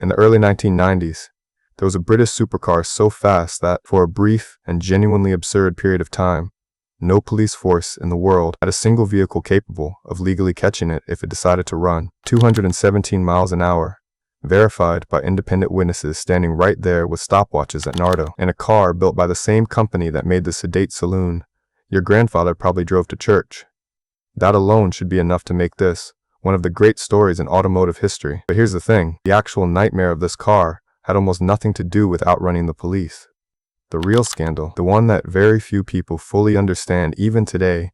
In the early 1990s, there was a British supercar so fast that, for a brief and genuinely absurd period of time, no police force in the world had a single vehicle capable of legally catching it if it decided to run 217 miles an hour, verified by independent witnesses standing right there with stopwatches at Nardo, in a car built by the same company that made the sedate saloon your grandfather probably drove to church. That alone should be enough to make this one of the great stories in automotive history. But here's the thing, the actual nightmare of this car had almost nothing to do with outrunning the police. The real scandal, the one that very few people fully understand even today,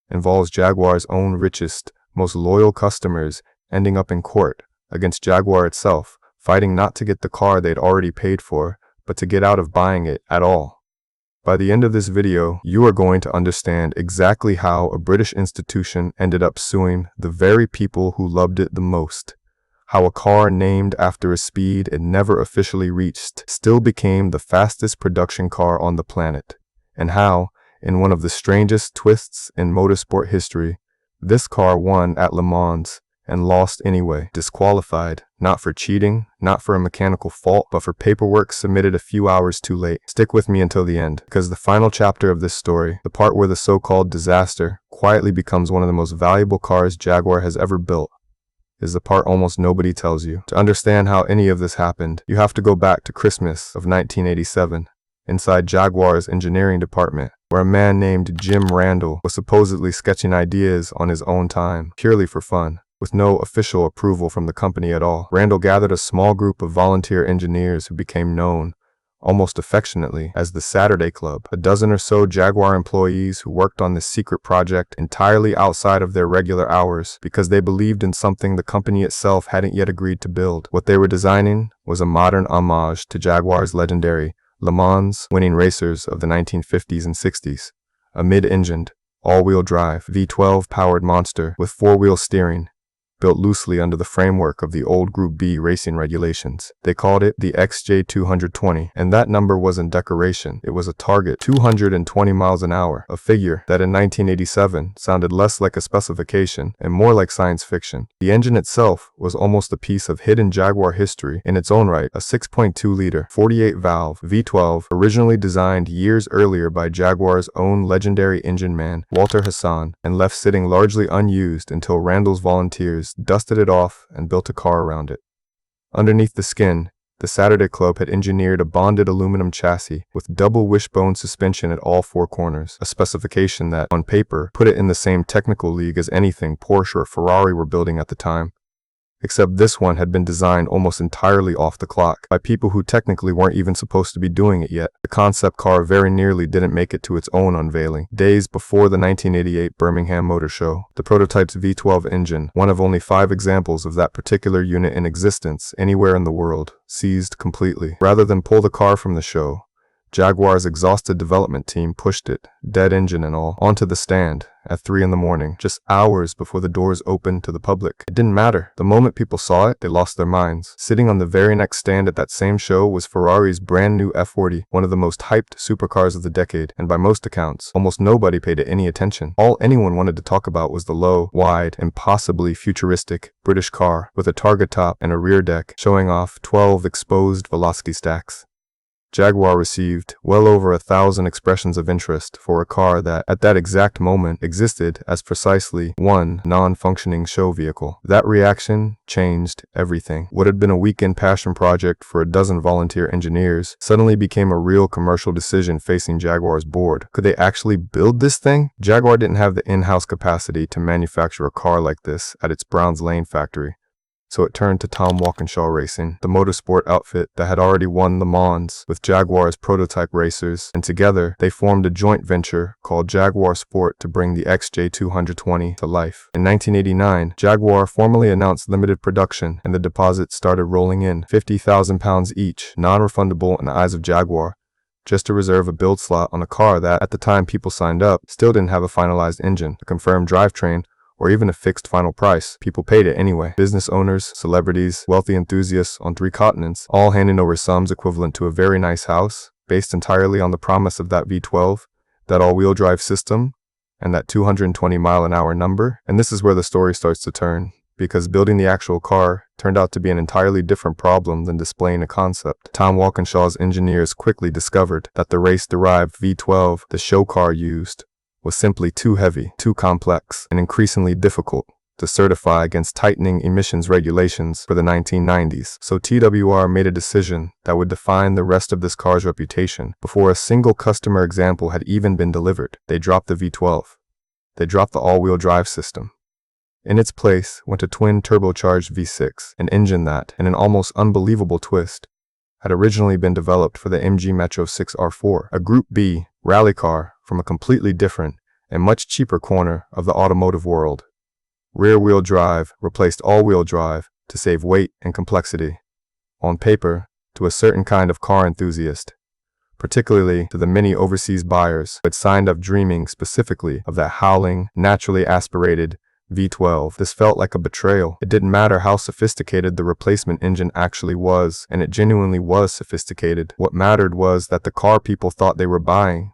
involves Jaguar's own richest, most loyal customers ending up in court against Jaguar itself, fighting not to get the car they'd already paid for, but to get out of buying it at all. By the end of this video, you are going to understand exactly how a British institution ended up suing the very people who loved it the most. How a car named after a speed it never officially reached still became the fastest production car on the planet. And how, in one of the strangest twists in motorsport history, this car won at Le Mans and lost anyway, disqualified, not for cheating, not for a mechanical fault, but for paperwork submitted a few hours too late. Stick with me until the end, because the final chapter of this story, the part where the so-called disaster quietly becomes one of the most valuable cars Jaguar has ever built, is the part almost nobody tells you. To understand how any of this happened, you have to go back to Christmas of 1987, inside Jaguar's engineering department, where a man named Jim Randall was supposedly sketching ideas on his own time, purely for fun. With no official approval from the company at all, Randall gathered a small group of volunteer engineers who became known, almost affectionately, as the Saturday Club, a dozen or so Jaguar employees who worked on this secret project entirely outside of their regular hours because they believed in something the company itself hadn't yet agreed to build. What they were designing was a modern homage to Jaguar's legendary Le Mans winning racers of the 1950s and 60s, a mid-engined, all-wheel drive, V12-powered monster with four-wheel steering, built loosely under the framework of the old Group B racing regulations. They called it the XJ220, and that number wasn't decoration. It was a target, 220 miles an hour, a figure that in 1987 sounded less like a specification and more like science fiction. The engine itself was almost a piece of hidden Jaguar history in its own right, a 6.2-liter, 48-valve V12, originally designed years earlier by Jaguar's own legendary engine man, Walter Hassan, and left sitting largely unused until Randall's volunteers dusted it off and built a car around it. Underneath the skin, the Saturday Club had engineered a bonded aluminum chassis with double wishbone suspension at all four corners, a specification that, on paper, put it in the same technical league as anything Porsche or Ferrari were building at the time. Except this one had been designed almost entirely off the clock, by people who technically weren't even supposed to be doing it yet. The concept car very nearly didn't make it to its own unveiling, days before the 1988 Birmingham Motor Show. The prototype's V12 engine, one of only 5 examples of that particular unit in existence anywhere in the world, seized completely. Rather than pull the car from the show, Jaguar's exhausted development team pushed it, dead engine and all, onto the stand at 3 in the morning, just hours before the doors opened to the public. It didn't matter. The moment people saw it, they lost their minds. Sitting on the very next stand at that same show was Ferrari's brand new F40, one of the most hyped supercars of the decade, and by most accounts, almost nobody paid it any attention. All anyone wanted to talk about was the low, wide, impossibly futuristic British car with a targa top and a rear deck showing off 12 exposed velocity stacks. Jaguar received well over 1,000 expressions of interest for a car that, at that exact moment, existed as precisely one non-functioning show vehicle. That reaction changed everything. What had been a weekend passion project for a dozen volunteer engineers suddenly became a real commercial decision facing Jaguar's board. Could they actually build this thing? Jaguar didn't have the in-house capacity to manufacture a car like this at its Browns Lane factory. So it turned to Tom Walkinshaw Racing, the motorsport outfit that had already won Le Mans with Jaguar's prototype racers, and together they formed a joint venture called Jaguar Sport to bring the XJ220 to life. In 1989, Jaguar formally announced limited production, and the deposits started rolling in, £50,000 each, non-refundable in the eyes of Jaguar, just to reserve a build slot on a car that, at the time people signed up, still didn't have a finalized engine, a confirmed drivetrain, or even a fixed final price. People paid it anyway. Business owners, celebrities, wealthy enthusiasts on 3 continents, all handing over sums equivalent to a very nice house, based entirely on the promise of that V12, that all-wheel drive system, and that 220-mile-an-hour number. And this is where the story starts to turn, because building the actual car turned out to be an entirely different problem than displaying a concept. Tom Walkinshaw's engineers quickly discovered that the race-derived V12 the show car used was simply too heavy, too complex, and increasingly difficult to certify against tightening emissions regulations for the 1990s. So TWR made a decision that would define the rest of this car's reputation. Before a single customer example had even been delivered, they dropped the V12. They dropped the all-wheel drive system. In its place went a twin turbocharged V6, an engine that, in an almost unbelievable twist, had originally been developed for the MG Metro 6R4, a Group B rally car from a completely different and much cheaper corner of the automotive world. Rear-wheel drive replaced all-wheel drive to save weight and complexity. On paper, to a certain kind of car enthusiast, particularly to the many overseas buyers who had signed up dreaming specifically of that howling, naturally aspirated V12, this felt like a betrayal. It didn't matter how sophisticated the replacement engine actually was, and it genuinely was sophisticated. What mattered was that the car people thought they were buying,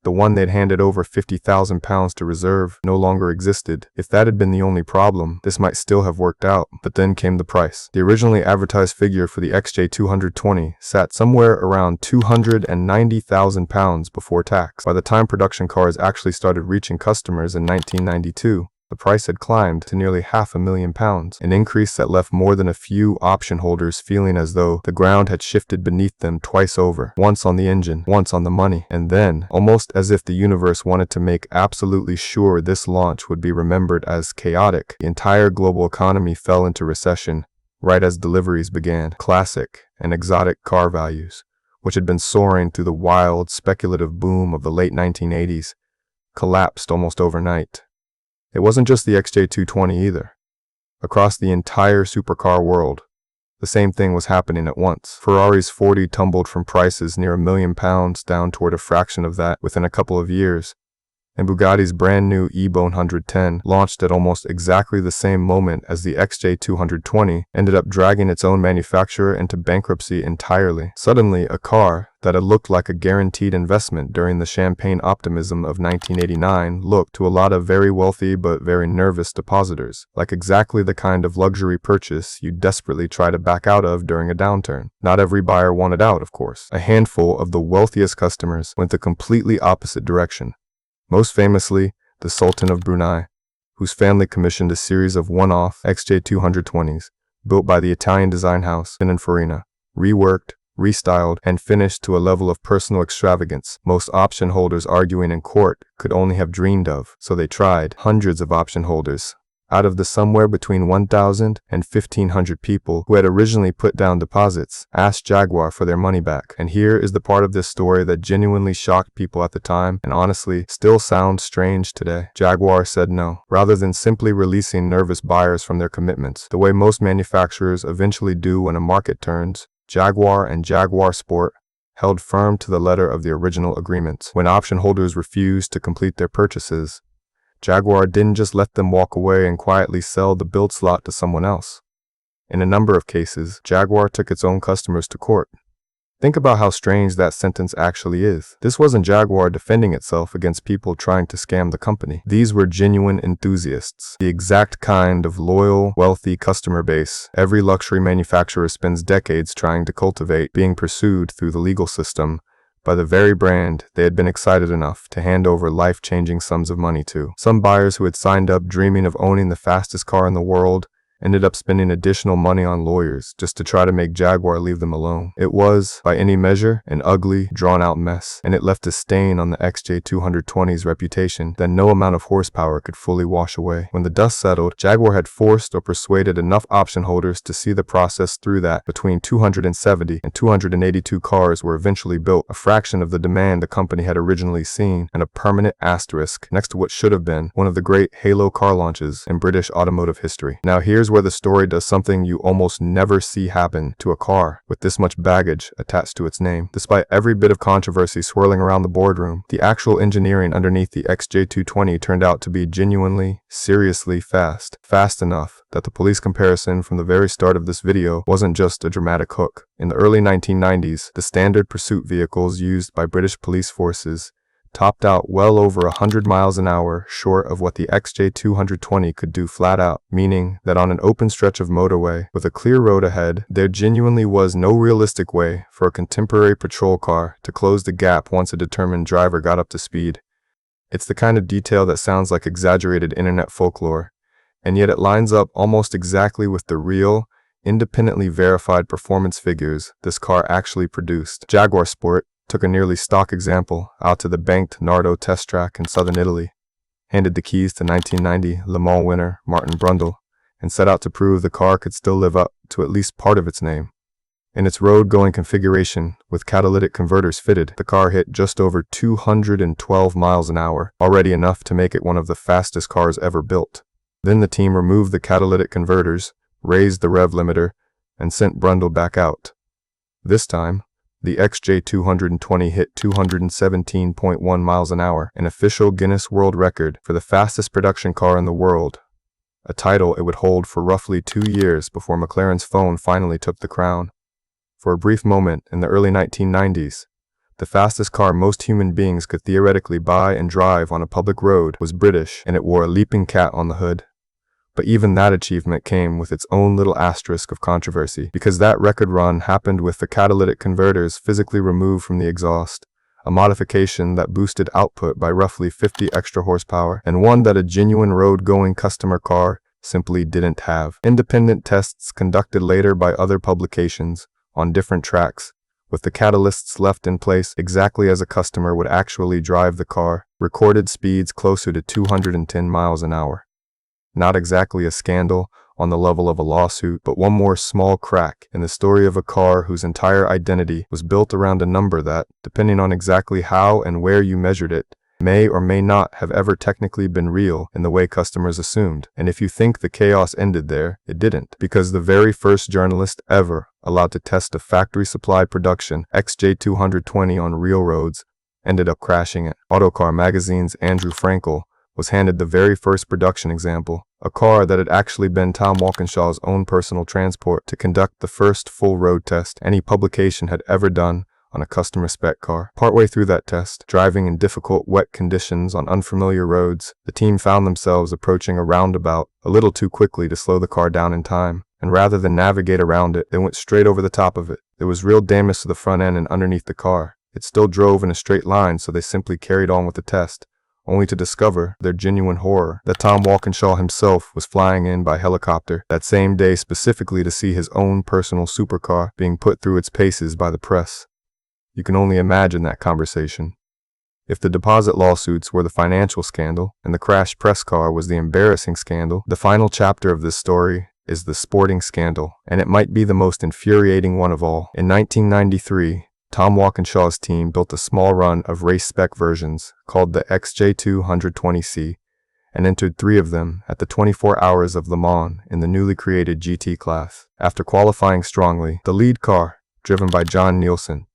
the one they'd handed over £50,000 to reserve, no longer existed. If that had been the only problem, this might still have worked out. But then came the price. The originally advertised figure for the XJ220 sat somewhere around £290,000 before tax. By the time production cars actually started reaching customers in 1992, the price had climbed to nearly £500,000, an increase that left more than a few option holders feeling as though the ground had shifted beneath them twice over, once on the engine, once on the money, and then, almost as if the universe wanted to make absolutely sure this launch would be remembered as chaotic, the entire global economy fell into recession right as deliveries began. Classic and exotic car values, which had been soaring through the wild, speculative boom of the late 1980s, collapsed almost overnight. It wasn't just the XJ220 either. Across the entire supercar world, the same thing was happening at once. Ferrari's 40 tumbled from prices near £1 million down toward a fraction of that within a couple of years, and Bugatti's brand new E-Bone 110, launched at almost exactly the same moment as the XJ220, ended up dragging its own manufacturer into bankruptcy entirely. Suddenly, a car that had looked like a guaranteed investment during the champagne optimism of 1989 looked, to a lot of very wealthy but very nervous depositors, like exactly the kind of luxury purchase you desperately try to back out of during a downturn. Not every buyer wanted out, of course. A handful of the wealthiest customers went the completely opposite direction. Most famously, the Sultan of Brunei, whose family commissioned a series of one-off XJ220s built by the Italian design house Pininfarina, reworked, restyled, and finished to a level of personal extravagance most option holders arguing in court could only have dreamed of. So they tried. Hundreds of option holders, out of the somewhere between 1,000 and 1,500 people who had originally put down deposits, asked Jaguar for their money back. And here is the part of this story that genuinely shocked people at the time and honestly still sounds strange today. Jaguar said no. Rather than simply releasing nervous buyers from their commitments, the way most manufacturers eventually do when a market turns, Jaguar and Jaguar Sport held firm to the letter of the original agreements. When option holders refused to complete their purchases, Jaguar didn't just let them walk away and quietly sell the build slot to someone else. In a number of cases, Jaguar took its own customers to court. Think about how strange that sentence actually is. This wasn't Jaguar defending itself against people trying to scam the company. These were genuine enthusiasts, the exact kind of loyal, wealthy customer base every luxury manufacturer spends decades trying to cultivate, being pursued through the legal system by the very brand they had been excited enough to hand over life-changing sums of money to. Some buyers who had signed up dreaming of owning the fastest car in the world ended up spending additional money on lawyers just to try to make Jaguar leave them alone. It was, by any measure, an ugly, drawn-out mess, and it left a stain on the XJ220's reputation that no amount of horsepower could fully wash away. When the dust settled, Jaguar had forced or persuaded enough option holders to see the process through that between 270 and 282 cars were eventually built, a fraction of the demand the company had originally seen, and a permanent asterisk next to what should have been one of the great halo car launches in British automotive history. Now here's where the story does something you almost never see happen to a car with this much baggage attached to its name. Despite every bit of controversy swirling around the boardroom, the actual engineering underneath the XJ220 turned out to be genuinely, seriously fast. Fast enough that the police comparison from the very start of this video wasn't just a dramatic hook. In the early 1990s, the standard pursuit vehicles used by British police forces topped out well over 100 miles an hour short of what the XJ220 could do flat out, meaning that on an open stretch of motorway with a clear road ahead, there genuinely was no realistic way for a contemporary patrol car to close the gap once a determined driver got up to speed. It's the kind of detail that sounds like exaggerated internet folklore, and yet it lines up almost exactly with the real, independently verified performance figures this car actually produced. Jaguar Sport took a nearly stock example out to the banked Nardo test track in southern Italy, handed the keys to 1990 Le Mans winner Martin Brundle, and set out to prove the car could still live up to at least part of its name. In its road-going configuration, with catalytic converters fitted, the car hit just over 212 miles an hour, already enough to make it one of the fastest cars ever built. Then the team removed the catalytic converters, raised the rev limiter, and sent Brundle back out. This time, the XJ220 hit 217.1 miles an hour, an official Guinness World Record for the fastest production car in the world, a title it would hold for roughly 2 years before McLaren's phone finally took the crown. For a brief moment in the early 1990s, the fastest car most human beings could theoretically buy and drive on a public road was British, and it wore a leaping cat on the hood. But even that achievement came with its own little asterisk of controversy, because that record run happened with the catalytic converters physically removed from the exhaust, a modification that boosted output by roughly 50 extra horsepower, and one that a genuine road-going customer car simply didn't have. Independent tests conducted later by other publications on different tracks, with the catalysts left in place exactly as a customer would actually drive the car, recorded speeds closer to 210 miles an hour. Not exactly a scandal on the level of a lawsuit, but one more small crack in the story of a car whose entire identity was built around a number that, depending on exactly how and where you measured it, may or may not have ever technically been real in the way customers assumed. And if you think the chaos ended there, it didn't, because the very first journalist ever allowed to test a factory-supply production XJ220 on real roads ended up crashing it. Autocar magazine's Andrew Frankel was handed the very first production example, a car that had actually been Tom Walkinshaw's own personal transport, to conduct the first full road test any publication had ever done on a customer spec car. Partway through that test, driving in difficult wet conditions on unfamiliar roads, the team found themselves approaching a roundabout a little too quickly to slow the car down in time, and rather than navigate around it, they went straight over the top of it. There was real damage to the front end and underneath the car. It still drove in a straight line, so they simply carried on with the test, only to discover, their genuine horror, that Tom Walkinshaw himself was flying in by helicopter that same day specifically to see his own personal supercar being put through its paces by the press. You can only imagine that conversation. If the deposit lawsuits were the financial scandal, and the crashed press car was the embarrassing scandal, the final chapter of this story is the sporting scandal, and it might be the most infuriating one of all. In 1993, Tom Walkinshaw's team built a small run of race-spec versions called the XJ220C and entered 3 of them at the 24 Hours of Le Mans in the newly created GT class. After qualifying strongly, the lead car, driven by John Nielsen,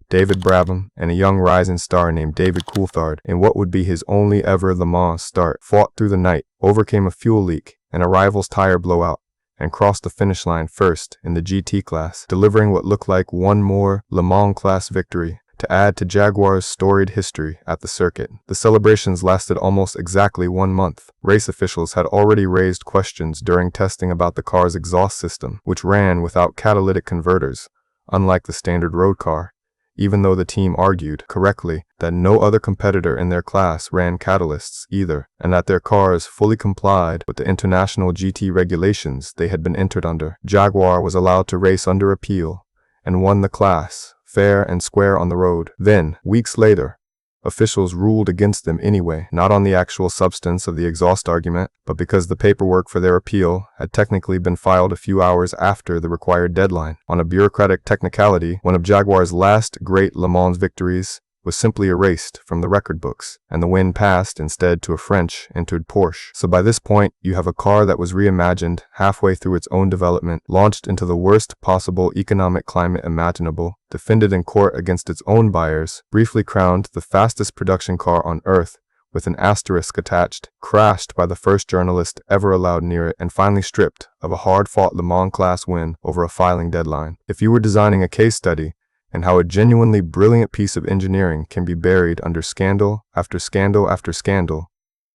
David Brabham, and a young rising star named David Coulthard, in what would be his only ever Le Mans start, fought through the night, overcame a fuel leak and a rival's tire blowout, and crossed the finish line first in the GT class, delivering what looked like one more Le Mans class victory to add to Jaguar's storied history at the circuit. The celebrations lasted almost exactly 1 month. Race officials had already raised questions during testing about the car's exhaust system, which ran without catalytic converters, unlike the standard road car, even though the team argued, correctly, that no other competitor in their class ran catalysts either, and that their cars fully complied with the international GT regulations they had been entered under. Jaguar was allowed to race under appeal, and won the class, fair and square on the road. Then, weeks later, officials ruled against them anyway, not on the actual substance of the exhaust argument, but because the paperwork for their appeal had technically been filed a few hours after the required deadline. On a bureaucratic technicality, one of Jaguar's last great Le Mans victories was simply erased from the record books, and the win passed instead to a French-entered Porsche. So by this point, you have a car that was reimagined halfway through its own development, launched into the worst possible economic climate imaginable, defended in court against its own buyers, briefly crowned the fastest production car on Earth with an asterisk attached, crashed by the first journalist ever allowed near it, and finally stripped of a hard-fought Le Mans class win over a filing deadline. If you were designing a case study, and how a genuinely brilliant piece of engineering can be buried under scandal after scandal after scandal.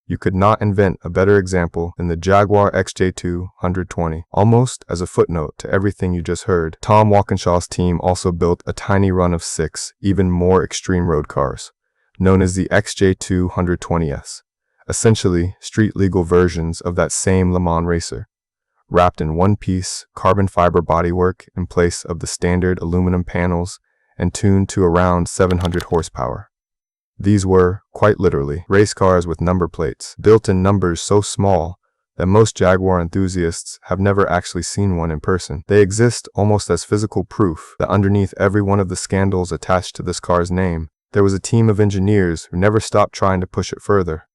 You could not invent a better example than the Jaguar XJ220. Almost as a footnote to everything you just heard, Tom Walkinshaw's team also built a tiny run of 6 even more extreme road cars, known as the XJ220s, essentially street-legal versions of that same Le Mans racer, wrapped in one-piece carbon fiber bodywork in place of the standard aluminum panels and tuned to around 700 horsepower. These were, quite literally, race cars with number plates, built in numbers so small that most Jaguar enthusiasts have never actually seen one in person. They exist almost as physical proof that underneath every one of the scandals attached to this car's name, there was a team of engineers who never stopped trying to push it further.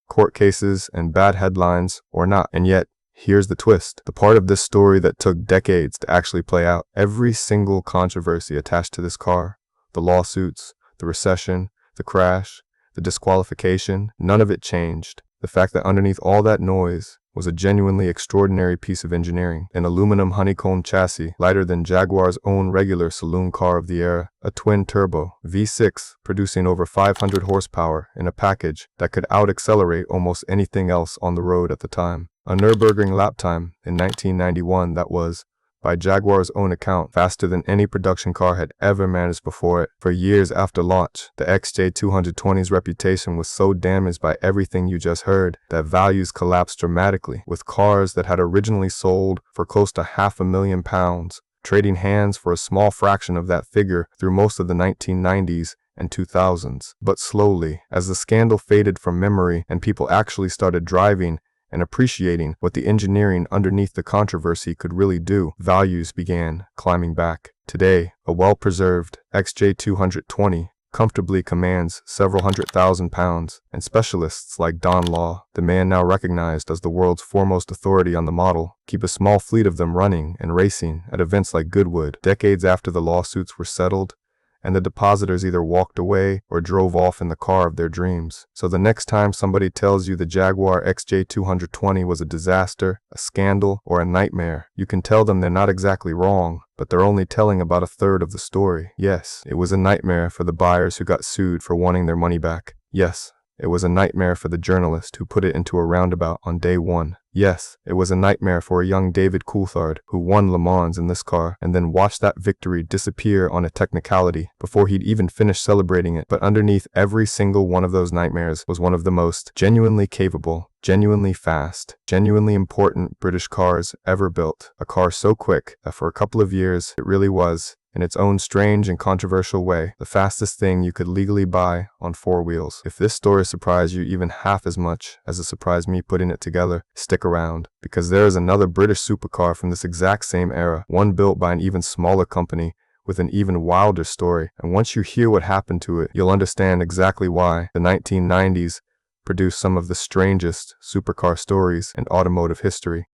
Court cases and bad headlines or not, and yet, here's the twist, the part of this story that took decades to actually play out. Every single controversy attached to this car, the lawsuits, the recession, the crash, the disqualification, none of it changed. The fact that underneath all that noise was a genuinely extraordinary piece of engineering, an aluminum honeycomb chassis, lighter than Jaguar's own regular saloon car of the era, a twin-turbo V6 producing over 500 horsepower in a package that could out-accelerate almost anything else on the road at the time. A Nürburgring lap time in 1991 that was, by Jaguar's own account, faster than any production car had ever managed before it. For years after launch, the XJ220's reputation was so damaged by everything you just heard that values collapsed dramatically, with cars that had originally sold for close to £500,000, trading hands for a small fraction of that figure through most of the 1990s and 2000s. But slowly, as the scandal faded from memory and people actually started driving and appreciating what the engineering underneath the controversy could really do, values began climbing back. Today, a well-preserved XJ220 comfortably commands several £100,000, and specialists like Don Law, the man now recognized as the world's foremost authority on the model, keep a small fleet of them running and racing at events like Goodwood. Decades after the lawsuits were settled, and the depositors either walked away or drove off in the car of their dreams. So the next time somebody tells you the Jaguar XJ220 was a disaster, a scandal, or a nightmare, you can tell them they're not exactly wrong, but they're only telling about a third of the story. Yes, it was a nightmare for the buyers who got sued for wanting their money back. Yes, it was a nightmare for the journalist who put it into a roundabout on day one. Yes, it was a nightmare for a young David Coulthard who won Le Mans in this car and then watched that victory disappear on a technicality before he'd even finished celebrating it. But underneath every single one of those nightmares was one of the most genuinely capable, genuinely fast, genuinely important British cars ever built. A car so quick that for a couple of years it really was, in its own strange and controversial way, the fastest thing you could legally buy on 4 wheels. If this story surprised you even half as much as it surprised me putting it together, stick around, because there is another British supercar from this exact same era, one built by an even smaller company with an even wilder story. And once you hear what happened to it, you'll understand exactly why the 1990s produced some of the strangest supercar stories in automotive history.